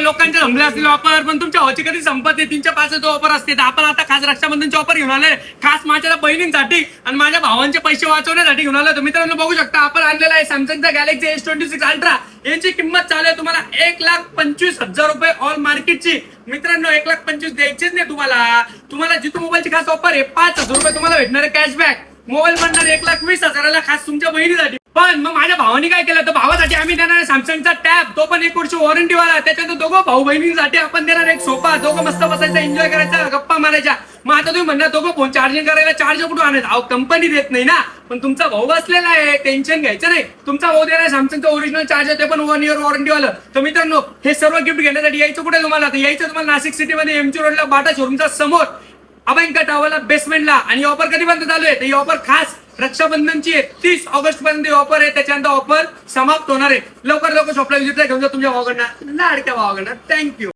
लोकांच्या जमले असतील ऑफर, पण तुमच्या भावाची कधी संपत नाही. 3-5 ऑफर असते. तर आपण आता खास रक्षाबंधनची ऑफर घेऊन आले, खास माझ्या बहिणींसाठी आणि माझ्या भावांचे पैसे वाचवण्यासाठी घेऊन आलो. तर मित्रांनो बघू शकता आपण आणलेला आहे सॅमसंगचा गॅलेक्सी S26 अल्ट्रा. यांची किंमत चालू आहे तुम्हाला 1,25,000 रुपये ऑल मार्केटची. मित्रांनो 1,25,000 द्यायचेच नाही तुम्हाला जिथून मोबाईलची खास ऑफर आहे 5,000 रुपये तुम्हाला भेटणार आहे कॅशबॅक. मोबाईल बनणार 1,20,000 खास तुमच्या बहिणीसाठी. पण मग माझ्या भावाने काय केलं तर भावासाठी आम्ही देणार आहे सॅमसंगचा टॅब, तो पण 1 वर्ष वॉरंटी वाला. त्याच्यानंतर दोघं भाऊ बहिणींसाठी आपण देणार एक सोफा, दोघं मस्त बसायचं, एन्जॉय करायचा, गप्पा मारायच्या. मग आता तुम्ही म्हणणार दोघं फोन चार्जिंग करायला चार्जर कुठून आणायचं? अहो कंपनी देत नाही ना, पण तुमचा भाऊ बसलेला आहे, टेन्शन घ्यायचं नाही. तुमचा भाऊ देणार सॅमसंगचं ओरिजिनल चार्जर, ते पण 1 इयर वॉरंटी वालं. तर मित्रांनो हे सर्व गिफ्ट घेण्यासाठी यायचं कुठे तुम्हाला? तर यायचं तुम्हाला नाशिक सिटीमध्ये एमजी रोडला बाटा शोरूमच्या समोर अभयंकर टावरला बेसमेंटला. आणि ही ऑफर कधीपर्यंत चालू आहे? तर ही ऑफर खास रक्षाबंधनची आहे, 30 ऑगस्ट पर्यंत ऑफर आहे. त्याच्यानंतर ऑफर समाप्त होणार आहे. लवकर शॉपला विजिट घेऊन जा तुमच्या भावाकडनं, लाडक्या भावाकडनं. थँक्यू.